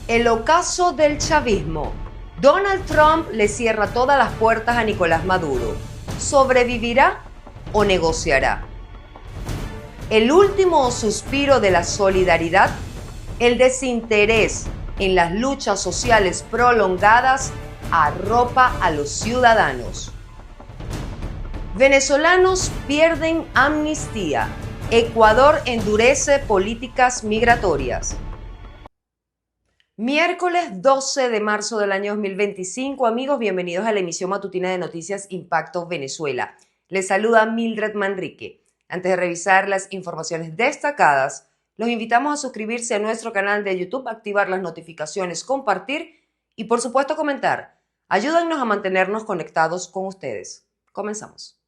El ocaso del chavismo. Donald Trump le cierra todas las puertas a Nicolás Maduro. ¿Sobrevivirá o negociará? El último suspiro de la solidaridad, el desinterés en las luchas sociales prolongadas arropa a los ciudadanos. Venezolanos pierden amnistía. Ecuador endurece políticas migratorias. Miércoles 12 de marzo del año 2025, amigos, bienvenidos a la emisión matutina de Noticias Impacto Venezuela. Les saluda Mildred Manrique. Antes de revisar las informaciones destacadas, los invitamos a suscribirse a nuestro canal de YouTube, activar las notificaciones, compartir y por supuesto comentar. Ayúdennos a mantenernos conectados con ustedes. Comenzamos.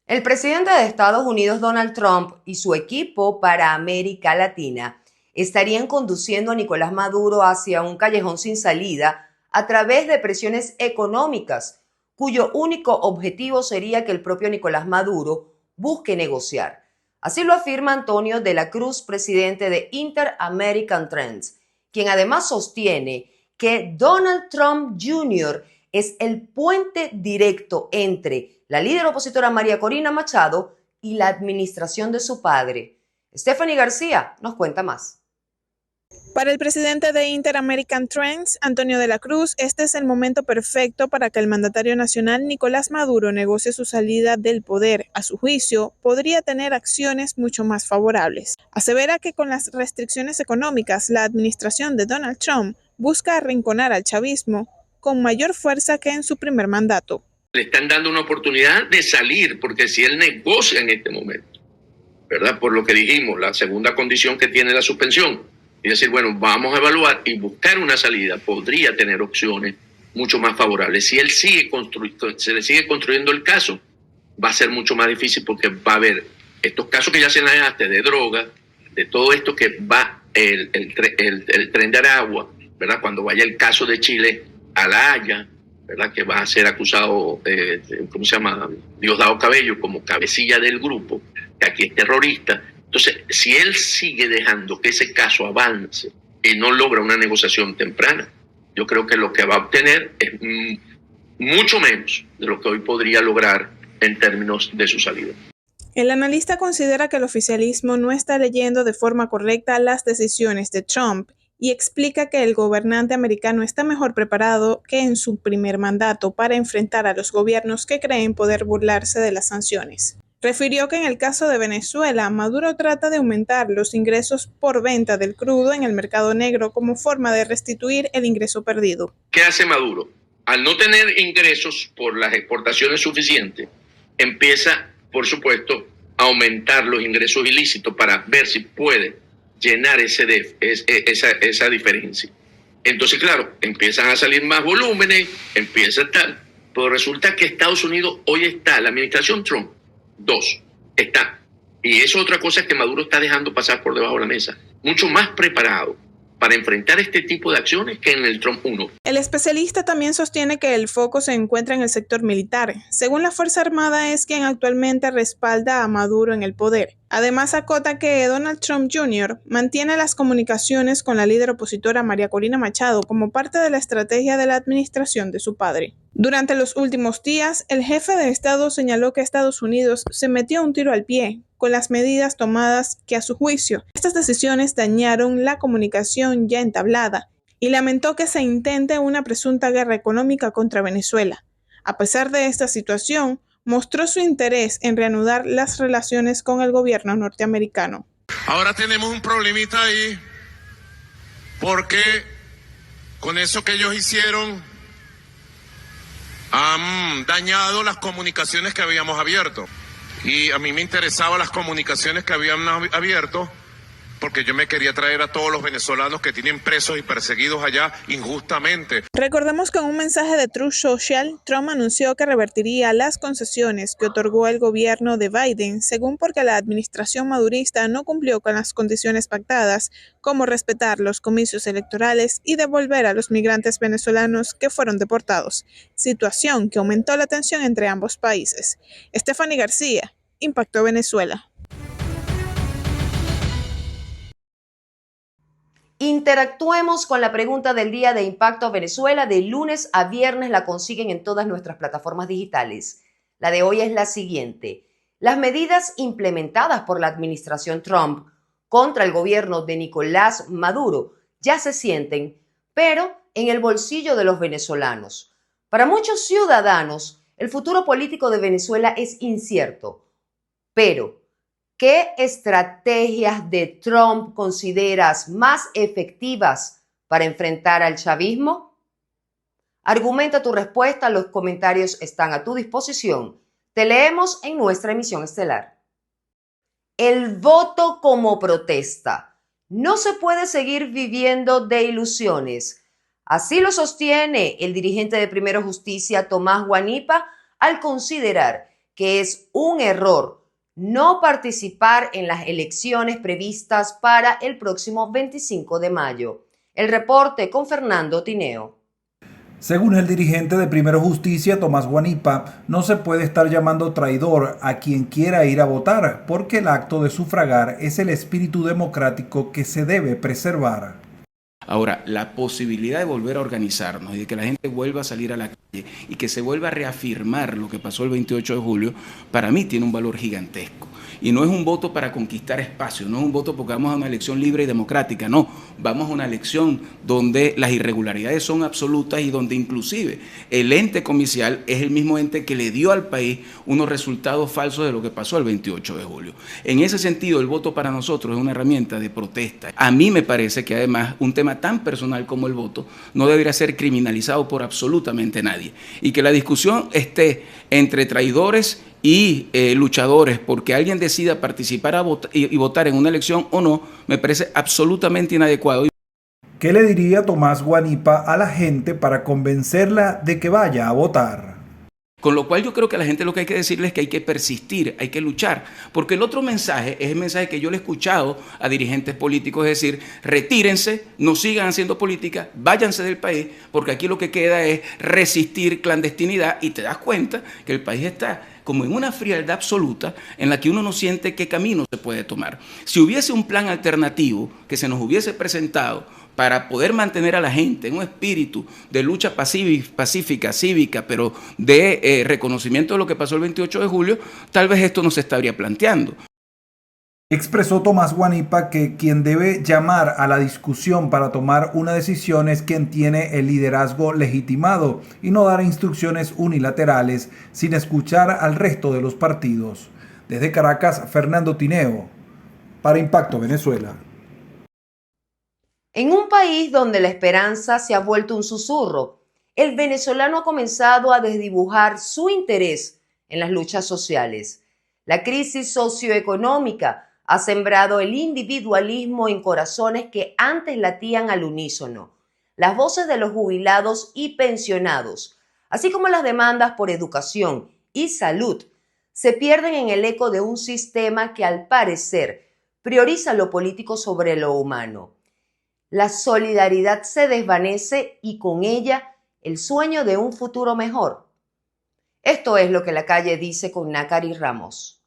El presidente de Estados Unidos, Donald Trump, y su equipo para América Latina estarían conduciendo a Nicolás Maduro hacia un callejón sin salida a través de presiones económicas, cuyo único objetivo sería que el propio Nicolás Maduro busque negociar. Así lo afirma Antonio de la Cruz, presidente de Inter-American Trends, quien además sostiene que Donald Trump Jr. es el puente directo entre la líder opositora María Corina Machado y la administración de su padre. Stephanie García nos cuenta más. Para el presidente de Inter-American Trends, Antonio de la Cruz, este es el momento perfecto para que el mandatario nacional Nicolás Maduro negocie su salida del poder. A su juicio, podría tener acciones mucho más favorables. Asevera que con las restricciones económicas, la administración de Donald Trump busca arrinconar al chavismo con mayor fuerza que en su primer mandato. Le están dando una oportunidad de salir, porque si él negocia en este momento, ¿verdad? Por lo que dijimos, la segunda condición que tiene la suspensión, y decir, bueno, vamos a evaluar y buscar una salida, podría tener opciones mucho más favorables. Si él se le sigue construyendo el caso, va a ser mucho más difícil porque va a haber estos casos que ya se señalaste de droga, de todo esto que va el tren de Aragua, ¿verdad? Cuando vaya el caso de Chile a La Haya, ¿verdad? Que va a ser acusado, ¿cómo se llama? Diosdado Cabello como cabecilla del grupo, que aquí es terrorista. Entonces, si él sigue dejando que ese caso avance y no logra una negociación temprana, yo creo que lo que va a obtener es mucho menos de lo que hoy podría lograr en términos de su salida. El analista considera que el oficialismo no está leyendo de forma correcta las decisiones de Trump y explica que el gobernante americano está mejor preparado que en su primer mandato para enfrentar a los gobiernos que creen poder burlarse de las sanciones. Refirió que en el caso de Venezuela, Maduro trata de aumentar los ingresos por venta del crudo en el mercado negro como forma de restituir el ingreso perdido. ¿Qué hace Maduro? Al no tener ingresos por las exportaciones suficientes, empieza, por supuesto, a aumentar los ingresos ilícitos para ver si puede llenar esa diferencia. Entonces, claro, empiezan a salir más volúmenes, empieza a estar, pero resulta que Estados Unidos hoy está, la administración Trump, 2, está. Y eso otra cosa es que Maduro está dejando pasar por debajo de la mesa. Mucho más preparado para enfrentar este tipo de acciones que en el Trump 1. El especialista también sostiene que el foco se encuentra en el sector militar. Según la Fuerza Armada es quien actualmente respalda a Maduro en el poder. Además acota que Donald Trump Jr. mantiene las comunicaciones con la líder opositora María Corina Machado como parte de la estrategia de la administración de su padre. Durante los últimos días, el jefe de Estado señaló que Estados Unidos se metió un tiro al pie con las medidas tomadas que, a su juicio, estas decisiones dañaron la comunicación ya entablada y lamentó que se intente una presunta guerra económica contra Venezuela. A pesar de esta situación, mostró su interés en reanudar las relaciones con el gobierno norteamericano. Ahora tenemos un problemita ahí porque con eso que ellos hicieron han dañado las comunicaciones que habíamos abierto. Y a mí me interesaban las comunicaciones que habían abierto porque yo me quería traer a todos los venezolanos que tienen presos y perseguidos allá injustamente. Recordemos que en un mensaje de Truth Social, Trump anunció que revertiría las concesiones que otorgó el gobierno de Biden, según porque la administración madurista no cumplió con las condiciones pactadas, como respetar los comicios electorales y devolver a los migrantes venezolanos que fueron deportados, situación que aumentó la tensión entre ambos países. Stephanie García, Impacto Venezuela. Interactuemos con la pregunta del día de Impacto Venezuela. De lunes a viernes la consiguen en todas nuestras plataformas digitales. La de hoy es la siguiente. Las medidas implementadas por la administración Trump contra el gobierno de Nicolás Maduro ya se sienten, pero en el bolsillo de los venezolanos. Para muchos ciudadanos, el futuro político de Venezuela es incierto. Pero, ¿qué estrategias de Trump consideras más efectivas para enfrentar al chavismo? Argumenta tu respuesta, los comentarios están a tu disposición. Te leemos en nuestra emisión estelar. El voto como protesta. No se puede seguir viviendo de ilusiones. Así lo sostiene el dirigente de Primero Justicia, Tomás Guanipa, al considerar que es un error no participar en las elecciones previstas para el próximo 25 de mayo. El reporte con Fernando Tineo. Según el dirigente de Primero Justicia, Tomás Guanipa, no se puede estar llamando traidor a quien quiera ir a votar, porque el acto de sufragar es el espíritu democrático que se debe preservar. Ahora, la posibilidad de volver a organizarnos y de que la gente vuelva a salir a la calle y que se vuelva a reafirmar lo que pasó el 28 de julio, para mí tiene un valor gigantesco. Y no es un voto para conquistar espacio, no es un voto porque vamos a una elección libre y democrática, no. Vamos a una elección donde las irregularidades son absolutas y donde inclusive el ente comicial es el mismo ente que le dio al país unos resultados falsos de lo que pasó el 28 de julio. En ese sentido, el voto para nosotros es una herramienta de protesta. A mí me parece que además un tema tan personal como el voto no debería ser criminalizado por absolutamente nadie. Y que la discusión esté entre traidores y luchadores porque alguien decida participar y votar en una elección o no, me parece absolutamente inadecuado. ¿Qué le diría Tomás Guanipa a la gente para convencerla de que vaya a votar? Con lo cual yo creo que a la gente lo que hay que decirle es que hay que persistir, hay que luchar, porque el otro mensaje es el mensaje que yo le he escuchado a dirigentes políticos, es decir, retírense, no sigan haciendo política, váyanse del país, porque aquí lo que queda es resistir clandestinidad y te das cuenta que el país está como en una frialdad absoluta en la que uno no siente qué camino se puede tomar. Si hubiese un plan alternativo que se nos hubiese presentado para poder mantener a la gente en un espíritu de lucha pacífica, cívica, pero de reconocimiento de lo que pasó el 28 de julio, tal vez esto no se estaría planteando. Expresó Tomás Guanipa que quien debe llamar a la discusión para tomar una decisión es quien tiene el liderazgo legitimado y no dar instrucciones unilaterales sin escuchar al resto de los partidos. Desde Caracas, Fernando Tineo, para Impacto Venezuela. En un país donde la esperanza se ha vuelto un susurro, el venezolano ha comenzado a desdibujar su interés en las luchas sociales. La crisis socioeconómica ha sembrado el individualismo en corazones que antes latían al unísono. Las voces de los jubilados y pensionados, así como las demandas por educación y salud, se pierden en el eco de un sistema que al parecer prioriza lo político sobre lo humano. La solidaridad se desvanece y con ella el sueño de un futuro mejor. Esto es lo que la calle dice con Nácari Ramos.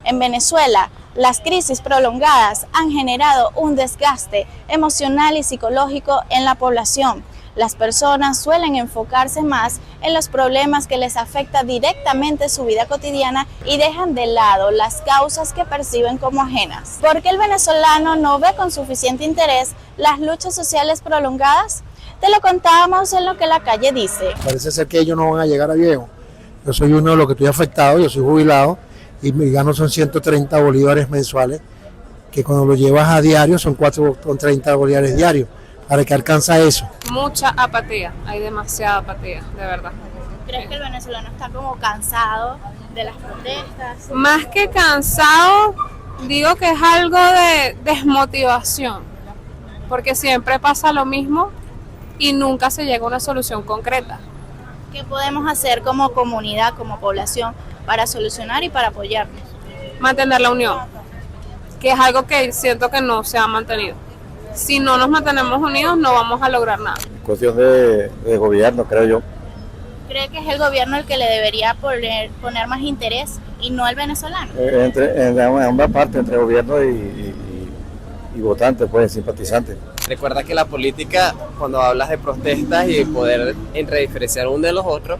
En Venezuela, las crisis prolongadas han generado un desgaste emocional y psicológico en la población. Las personas suelen enfocarse más en los problemas que les afecta directamente su vida cotidiana y dejan de lado las causas que perciben como ajenas. ¿Por qué el venezolano no ve con suficiente interés las luchas sociales prolongadas? Te lo contábamos en lo que la calle dice. Parece ser que ellos no van a llegar a viejo. Yo soy uno de los que estoy afectado, yo soy jubilado y mi gano son 130 bolívares mensuales, que cuando lo llevas a diario son 4,30 bolívares diarios. ¿Para qué alcanza eso? Mucha apatía, hay demasiada apatía, de verdad. ¿Crees que el venezolano está como cansado de las protestas? Más que cansado, digo que es algo de desmotivación, porque siempre pasa lo mismo y nunca se llega a una solución concreta. ¿Qué podemos hacer como comunidad, como población, para solucionar y para apoyarnos? Mantener la unión, que es algo que siento que no se ha mantenido. Si no nos mantenemos unidos no vamos a lograr nada. Cuestión de gobierno, creo yo. ¿Cree que es el gobierno el que le debería poner más interés y no el venezolano? En ambas partes, entre gobierno y votantes, pues simpatizantes. Recuerda que la política, cuando hablas de protestas y de poder entre diferenciar uno de los otros,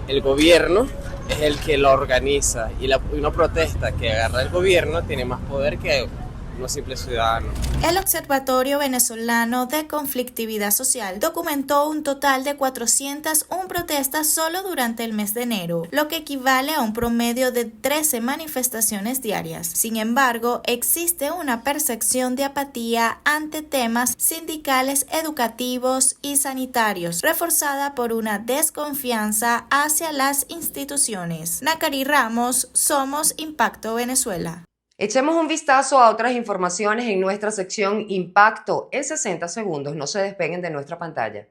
el gobierno es el que lo organiza y una protesta que agarra el gobierno tiene más poder que uno simple ciudadano. El Observatorio Venezolano de Conflictividad Social documentó un total de 401 protestas solo durante el mes de enero, lo que equivale a un promedio de 13 manifestaciones diarias. Sin embargo, existe una percepción de apatía ante temas sindicales, educativos y sanitarios, reforzada por una desconfianza hacia las instituciones. Nakari Ramos, Somos Impacto Venezuela. Echemos un vistazo a otras informaciones en nuestra sección Impacto en 60 segundos. No se despeguen de nuestra pantalla.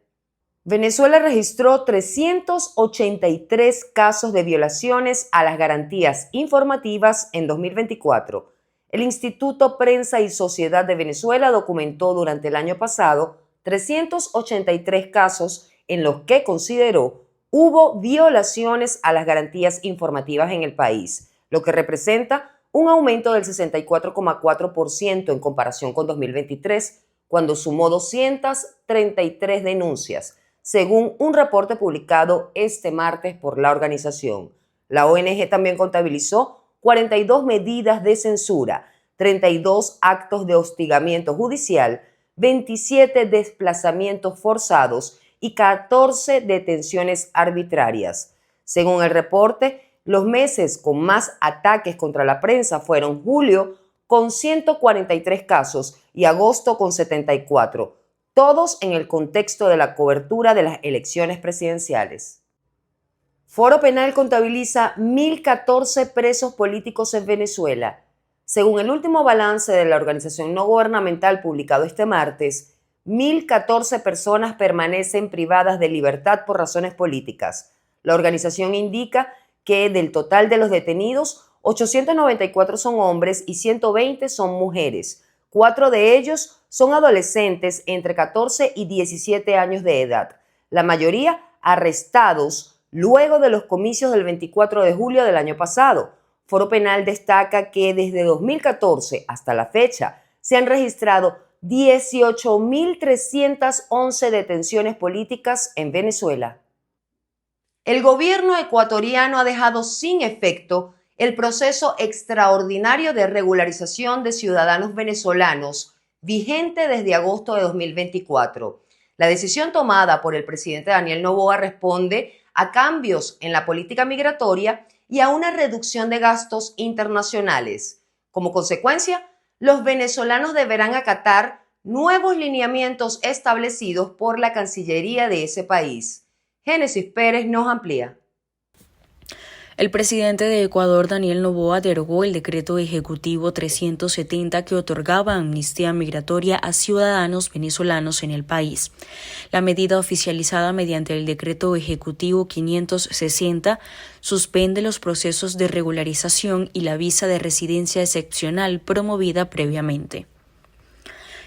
Venezuela registró 383 casos de violaciones a las garantías informativas en 2024. El Instituto Prensa y Sociedad de Venezuela documentó durante el año pasado 383 casos en los que consideró hubo violaciones a las garantías informativas en el país, lo que representa un aumento del 64,4% en comparación con 2023, cuando sumó 233 denuncias, según un reporte publicado este martes por la organización. La ONG también contabilizó 42 medidas de censura, 32 actos de hostigamiento judicial, 27 desplazamientos forzados y 14 detenciones arbitrarias. Según el reporte, los meses con más ataques contra la prensa fueron julio con 143 casos y agosto con 74, todos en el contexto de la cobertura de las elecciones presidenciales. Foro Penal contabiliza 1.014 presos políticos en Venezuela. Según el último balance de la organización no gubernamental publicado este martes, 1.014 personas permanecen privadas de libertad por razones políticas. La organización indica que del total de los detenidos, 894 son hombres y 120 son mujeres. 4 de ellos son adolescentes entre 14 y 17 años de edad, la mayoría arrestados luego de los comicios del 24 de julio del año pasado. Foro Penal destaca que desde 2014 hasta la fecha se han registrado 18.311 detenciones políticas en Venezuela. El gobierno ecuatoriano ha dejado sin efecto el proceso extraordinario de regularización de ciudadanos venezolanos vigente desde agosto de 2024. La decisión tomada por el presidente Daniel Noboa responde a cambios en la política migratoria y a una reducción de gastos internacionales. Como consecuencia, los venezolanos deberán acatar nuevos lineamientos establecidos por la Cancillería de ese país. Génesis Pérez nos amplía. El presidente de Ecuador, Daniel Noboa, derogó el decreto ejecutivo 370 que otorgaba amnistía migratoria a ciudadanos venezolanos en el país. La medida oficializada mediante el decreto ejecutivo 560 suspende los procesos de regularización y la visa de residencia excepcional promovida previamente.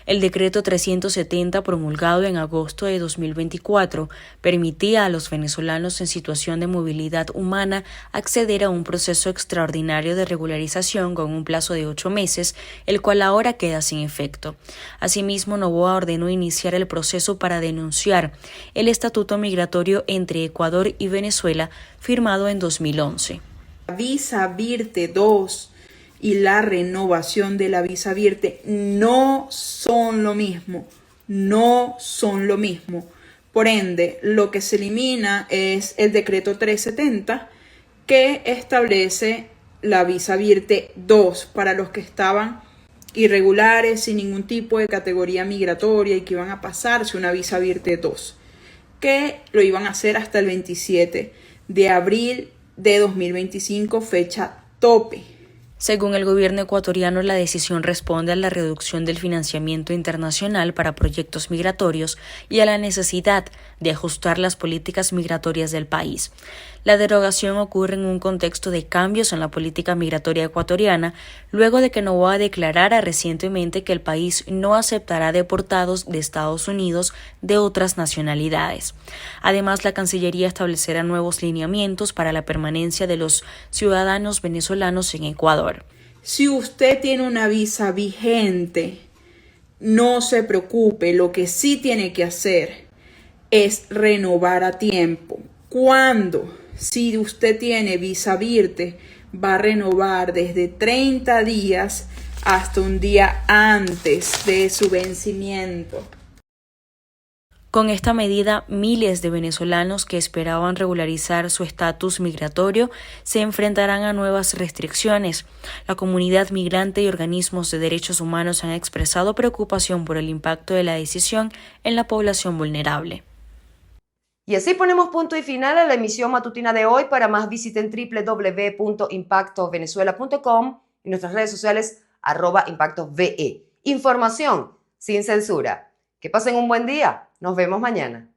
El decreto 370, promulgado en agosto de 2024, permitía a los venezolanos en situación de movilidad humana acceder a un proceso extraordinario de regularización con un plazo de 8 meses, el cual ahora queda sin efecto. Asimismo, Noboa ordenó iniciar el proceso para denunciar el estatuto migratorio entre Ecuador y Venezuela, firmado en 2011. Visa Virte 2 y la renovación de la visa Virte no son lo mismo, Por ende, lo que se elimina es el decreto 370 que establece la visa Virte 2 para los que estaban irregulares, sin ningún tipo de categoría migratoria y que iban a pasarse una visa Virte 2, que lo iban a hacer hasta el 27 de abril de 2025, fecha tope. Según el gobierno ecuatoriano, la decisión responde a la reducción del financiamiento internacional para proyectos migratorios y a la necesidad de ajustar las políticas migratorias del país. La derogación ocurre en un contexto de cambios en la política migratoria ecuatoriana, luego de que Noboa declarara recientemente que el país no aceptará deportados de Estados Unidos de otras nacionalidades. Además, la Cancillería establecerá nuevos lineamientos para la permanencia de los ciudadanos venezolanos en Ecuador. Si usted tiene una visa vigente, no se preocupe, lo que sí tiene que hacer es renovar a tiempo. ¿Cuándo? Si usted tiene visa Virte, va a renovar desde 30 días hasta un día antes de su vencimiento. Con esta medida, miles de venezolanos que esperaban regularizar su estatus migratorio se enfrentarán a nuevas restricciones. La comunidad migrante y organismos de derechos humanos han expresado preocupación por el impacto de la decisión en la población vulnerable. Y así ponemos punto y final a la emisión matutina de hoy. Para más visiten www.impactovenezuela.com y nuestras redes sociales @impactove. Información sin censura. Que pasen un buen día. Nos vemos mañana.